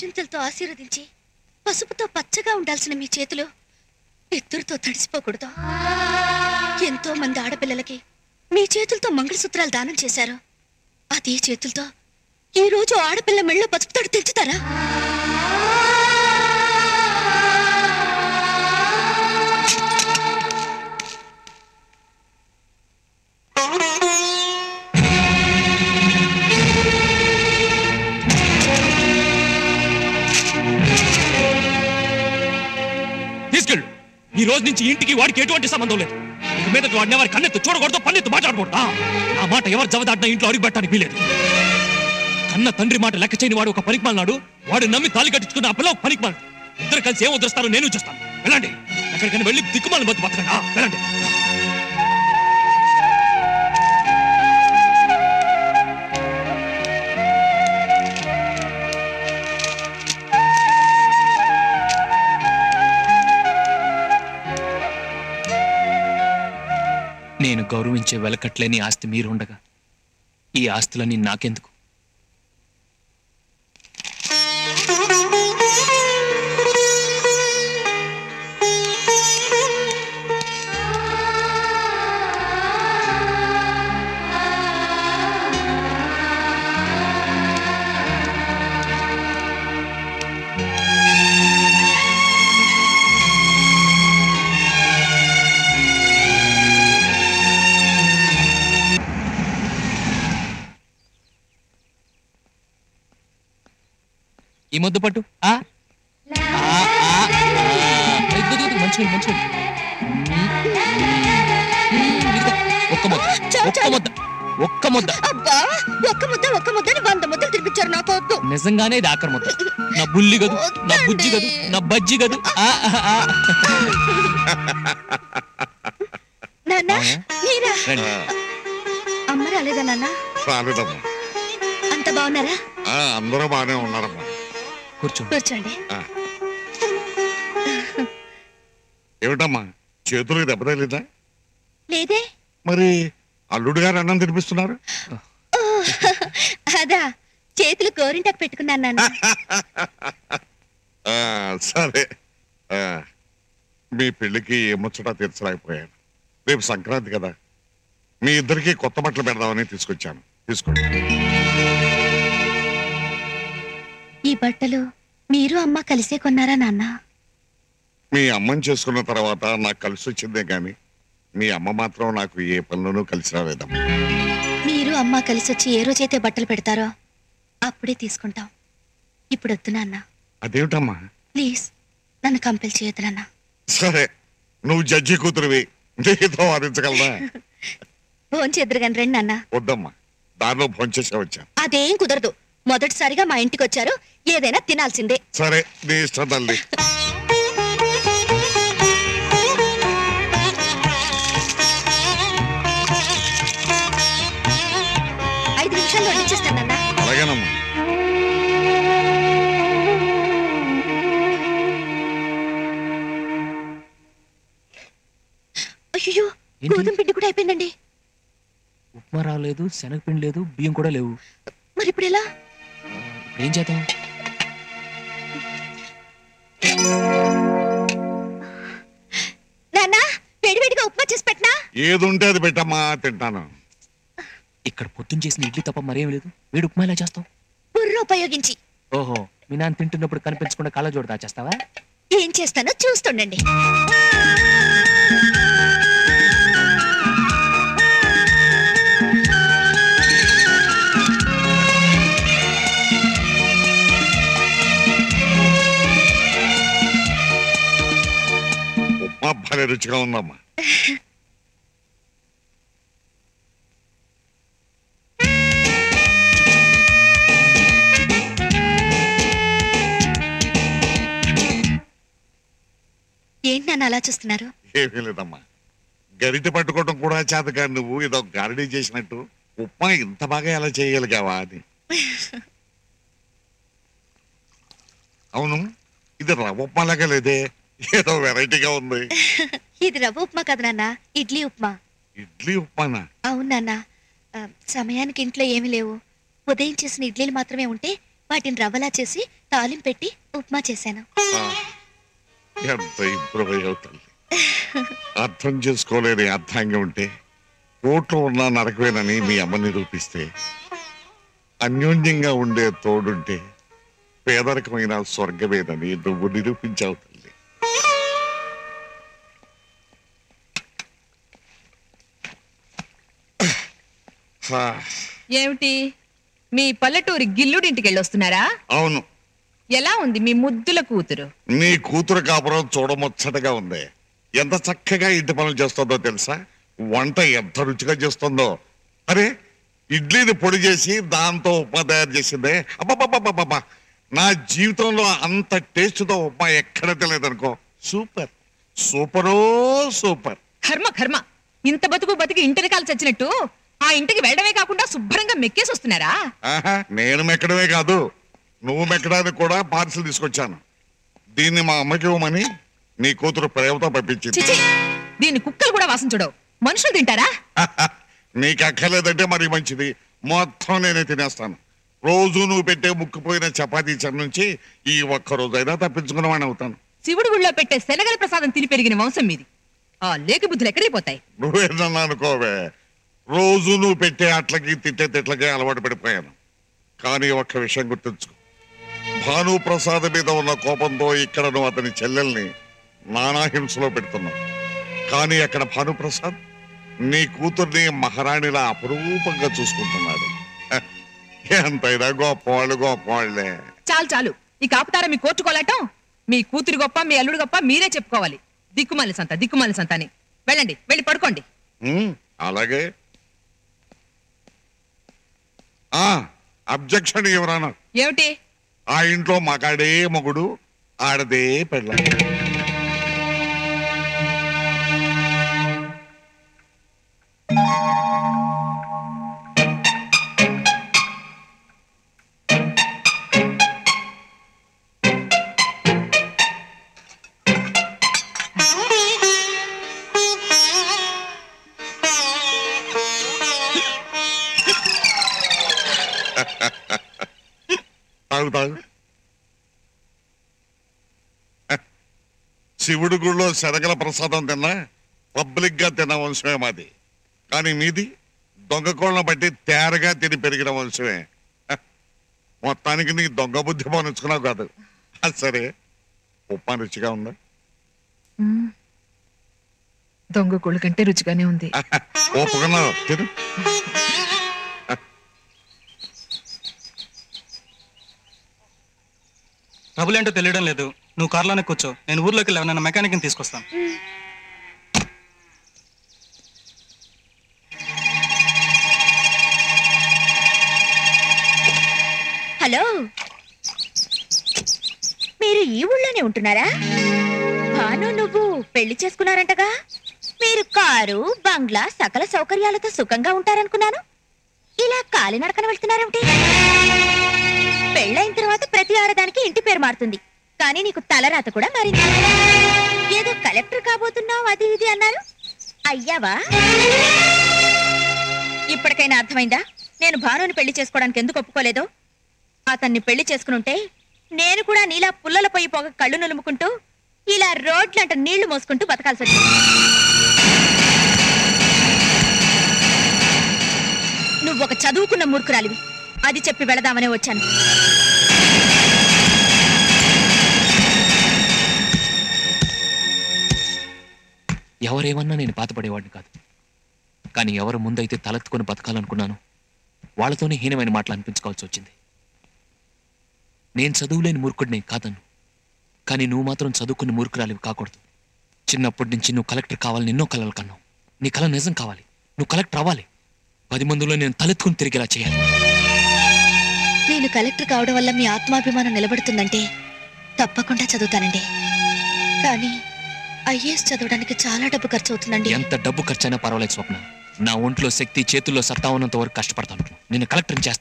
అక్షింతలతో ఆశీర్వదించి పసుపుతో పచ్చగా ఉండాల్సిన మీ చేతులు ఎత్తురుతో తడిసిపోకూడదు. ఎంతో మంది ఆడపిల్లలకి మీ చేతులతో మంగళసూత్రాలు దానం చేశారు. అదే చేతులతో ఈ రోజు ఆడపిల్ల మెళ్ళో పసుపు తాడు తెంచుతారా? తీసుకెళ్ళు. ఈ రోజు నుంచి ఇంటికి వాడికి ఎటువంటి సంబంధం లేదు. ఇక మీద వాడిని ఎవరి కన్నెత్తు చూడకూడదు, పన్నెత్తు మాట్లాడకూడదు. ఆ మాట ఎవరు జవదాటినా ఇంట్లో అడుగు పెట్టడానికి వీలేదు. కన్న తండ్రి మాట లెక్క చేయని వాడు ఒక పనికిమాలినాడు. వాడు నమ్మి తాలి కట్టించుకున్న ఆ పిల్ల ఒక పనికిమాలి. ఇద్దరు కలిసి ఏం వదిలేస్తారో నేను చూస్తాను. వెళ్ళండి, ఎక్కడికైనా వెళ్ళి దిక్కుమాలను బతు బతకండి. వెళ్ళండి. నేను గౌరవించే వెలకట్లేని ఆస్తి మీరుండగా ఈ ఆస్తులన్నీ నాకెందుకు? ఈ ముద్దు పట్టు. మంచి మంచి ఒక్క ముద్ద ఒక్క ముద్ద ఒక్క ముద్ద. ఒక్క ముద్ద ఒక్క ముద్దని 100 ముద్దలు తినిపించారు నాకు. నిజంగానే ఇది ఆఖరి ముద్ద. నా బుల్లి గదు, నా బుజ్జి గదు, నా బజ్జి గదు. అమ్మ రాలేదా నాన్న? రాలేదమ్మా. అంత బాగున్నారా? అందరూ బాగానే ఉన్నారమ్మా. కూర్చోండి. ఏమిటమ్మా చేతులకు దెబ్బతలేదా? లేదే. మరి అల్లుడు గారు అన్నం తినిపిస్తున్నారు? అదా, చేతులు గోరింటాకు పెట్టుకున్నాను నాన్న. సరే, మీ పెళ్లికి ముచ్చట తీర్చలేకపోయాను. రేపు సంక్రాంతి కదా, మీ ఇద్దరికి కొత్త బట్టలు పెడదామని తీసుకొచ్చాను. తీసుకోండి. ఈ బట్టలు మీరు అమ్మ కలిసే కొన్నారా నాన్న? మీ అమ్మని చేసుకున్న తర్వాత నాకు కలిసి వచ్చిందే గాని మీ అమ్మ మాత్రం నాకు ఏ పనులను కలిసి రాలేదమ్మా. మీరు అమ్మ కలిసి వచ్చి ఏ రోజైతే బట్టలు పెడతారో అప్పుడే తీసుకుంటాం. ఇప్పుడు వద్దు నాన్న. అదేమిటమ్మా? ప్లీజ్ నన్ను కంపెల్ చేయొద్దు నాన్న. సరే, నువ్వు జడ్జి కూతురువి, నీతో వాదించగలదా? భోంచేద్దరు గాని రండి నాన్న. వద్దమ్మా, దారిలో భోంచేసే వచ్చా. అదేం కుదరదు. మొదటిసారిగా మా ఇంటికి వచ్చారు, ఏదైనా తినాల్సిందే. సరే, నీ ఇష్టం తల్లి. అలాగేనమ్మా. అయ్యో, గోధుమ పిండి కూడా అయిపోయిందండి. ఉప్మా రాలేదు, శనగపిండి లేదు, బియ్యం కూడా లేవు. మరి ఇప్పుడు ఎలా? ఏం చేద్దాం? నాన్న, వేడివేడిగా ఉప్మా చేసి పెట్టనా? ఏది ఉంటే అది పెట్టమ్మా, తింటాను. ఇక్కడ పొద్దున్న చేసిన ఇడ్లీ తప్ప మరేం లేదు. వేడి ఉప్మా ఎలా చేస్తావు? బుర్ర ఉపయోగించి. ఓహో, మీ నాన్న తింటున్నప్పుడు కనిపించకుండా కళ్ళ జోడు దాచేస్తావా? ఏం చేస్తానో చూస్తుండండి. ఉప్మా భలే రుచిగా ఉందమ్మా. ఏంటి నాన్న అలా చూస్తున్నారు? ఏమీ లేదమ్మా, గరిటె పట్టుకోవటం కూడా చేతగా నువ్వు ఏదో గారడీ చేసినట్టు ఉప్మా ఇంత బాగా ఎలా చేయగలిగావా అని. అవును, ఇది రవ్వ ఉప్మా లాగా లేదే, ఏదో వెరైటీగా ఉంది. ఇది రవ్వ ఉప్మా కదా నాన్న, ఇడ్లీ ఉప్మా. ఇడ్లీ ఉప్మానా? అవును నాన్న. సమయానికి ఇంట్లో ఏమీ లేవు. ఉదయం చేసిన ఇడ్లీలు మాత్రమే ఉంటే వాటిని రవ్వలా చేసి తాలింపెట్టి ఉప్మా చేశాను. ఎంత ఇంప్రూవ్ అయ్యావు తల్లి. అర్థం చేసుకోలేని అర్థంగా ఉంటే కోట్లో ఉన్న నరకవేనని మీ అమ్మ నిరూపిస్తే, అన్యోన్యంగా ఉండే తోడుంటే పేదరికమైన స్వర్గమేనని నువ్వు నిరూపించావు తల్లి. ఏమిటి మీ పల్లెటూరి గిల్లుడింటికి వెళ్ళొస్తున్నారా? అవును. ఎలా ఉంది మీ ముద్దుల కూతురు? నీ కూతురు కాపురం చూడముచ్చటగా ఉంది. ఎంత చక్కగా ఇంటి పనులు చేస్తుందో తెలుసా? వంట ఎంత రుచిగా చేస్తుందో. అరే, ఇడ్లీని పొడి చేసి దాంతో ఉప్మా తయారు చేసిందే. అబ్బబ్బబ్బబ్బబ్బా, నా జీవితంలో అంత టేస్ట్తో ఉప్మా ఎక్కడ తెలియదనుకో. Super సూపరో super. కర్మ కర్మ, ఇంత బతుకు బతికి ఇంటిని చచ్చినట్టు ఆ ఇంటికి వెళ్ళడమే కాకుండా శుభ్రంగా మెక్కేసి వస్తున్నారా? నేను మెక్కడమే కాదు, నువ్వు మెక్కడానికి కూడా పార్సిల్ తీసుకొచ్చాను. దీన్ని మా అమ్మకి ఇవ్వమని నీ కూతురు ప్రేమతో పంపించింది. దీన్ని కుక్కలు కూడా వాసన చూడవు, మనుషులు తింటారా? నీకు అక్కర్లేదంటే మరి మంచిది, మొత్తం నేనే తినేస్తాను. రోజు నువ్వు పెట్టే ముక్కుపోయిన చపాతీ చెర నుంచి ఈ ఒక్క రోజైనా తప్పించుకున్నవాడిని అవుతాను. శివుడు గుళ్ళో పెట్టే శనగల ప్రసాదం తిని పెరిగిన వంశం మీది. ఆ లేక బుద్ధులు ఎక్కడికి పోతాయి? నువ్వేనన్నా అనుకోవే, రోజు నువ్వు పెట్టే అట్లకి తిట్టే తిట్లకి అలవాటు పడిపోయాను. కానీ ఒక్క విషయం గుర్తుంచుకో, భానుప్రసాద్ మీద ఉన్న కోపంతో ఇక్కడ నువ్వు అతని చెల్లెల్ని నానాహింసలో పెడుతున్నావు. కానీ అక్కడ భానుప్రసాద్ నీ కూతుర్ని మహారాణిలా అపురూపంగా చూసుకుంటున్నాడు. ఎంతైనా గొప్పవాళ్ళు గొప్పవాళ్లే. చాలు చాలు, ఈ కాపుతారా మీ కోర్టు కోలాటం? మీ కూతురు గొప్ప, మీ అల్లుడు గొప్ప మీరే చెప్పుకోవాలి. దిక్కుమాలి సంత అని. వెళ్ళండి, వెళ్ళి పడుకోండి. అలాగే. అబ్జెక్షన్ ఎవరన్నా? ఏమిటి? ఆ ఇంట్లో మగాడే మొగుడు, ఆడదే పెళ్ళ. తాగు. శివుడి గుళ్ళో శనగల ప్రసాదం తిన్నా పబ్లిక్ గా తిన్న వంశమే మాది. కానీ మీది దొంగ కోళ్ళను బట్టి తేరగా తిని పెరిగిన వంశమే. మొత్తానికి నీ దొంగ బుద్ధి పోనిచ్చుకున్నావు కాదు. సరే, ఉప్మా రుచిగా ఉందా? దొంగ కోళ్ళ కంటే రుచిగానే ఉంది. ఒప్పుకున్నావు, తిను. ట్రబుల్ తెలియడం లేదు. నువ్వు కార్లోనే కూర్చో, నేను ఊర్లోకి వెళ్ళి నన్ను మెకానిక్ ని తీసుకొస్తాను. హలో, మీరు ఈ ఊళ్ళోనే ఉంటున్నారా? భాను నువ్వు పెళ్లి చేసుకున్నారంటగా. మీరు కారు, బంగ్లా, సకల సౌకర్యాలతో సుఖంగా ఉంటారనుకున్నాను. ఇలా కాలినడకన వెళ్తున్నారేమిటి? పెళ్ళైన తర్వాత ప్రతి ఆడదానికి ఇంటి పేరు మారుతుంది, కానీ నీకు తలరాత కూడా మారింది. ఏదో కలెక్టర్ కాబోతున్నావు అది ఇది అన్నారు, అయ్యావా? ఇప్పటికైనా అర్థమైందా నేను భానుని పెళ్లి చేసుకోవడానికి ఎందుకు ఒప్పుకోలేదో? అతన్ని పెళ్లి చేసుకునుంటే నేను కూడా నీలా పుల్లల పొయ్యి పోగ కళ్ళు నులుముకుంటూ ఇలా రోడ్లంట నీళ్లు మోసుకుంటూ బతకాల్సి వచ్చింది. నువ్వొక చదువుకున్న మూర్ఖురాలివి, అది చెప్పి వెళదామనే వచ్చాను. ఎవరేమన్నా నేను బాధపడేవాడిని కాదు. కానీ ఎవరు ముందైతే తలెత్తుకొని బతకాలనుకున్నాను వాళ్ళతోనే హీనమైన మాటలు అనిపించుకోవాల్సి వచ్చింది. నేను చదువులేని మూర్ఖుడిని కాదన్ను, కానీ నువ్వు మాత్రం చదువుకుని మూర్ఖురాలివి కాకూడదు. చిన్నప్పటి నుంచి నువ్వు కలెక్టర్ కావాలని ఎన్నో కలలు కన్నావు. నీ కళ నిజం కావాలి, నువ్వు కలెక్టర్ అవ్వాలి. 10 మందిలో నేను తలెత్తుకుని తిరిగేలా చేయాలి. నేను కలెక్టర్ కావడం వల్ల మీ ఆత్మాభిమానం నిలబడుతుందంటే తప్పకుండా చదువుతానండి. కానీ ఐఏఎస్ చదవడానికి చాలా డబ్బు ఖర్చు అవుతుందండి. ఎంత డబ్బు ఖర్చైనా పర్వాలేదు స్వప్న. నా ఒంట్లో శక్తి, చేతుల్లో సత్తా ఉన్నంత వరకు కష్టపడతాను. నేను కలెక్టర్ చేస్తాను.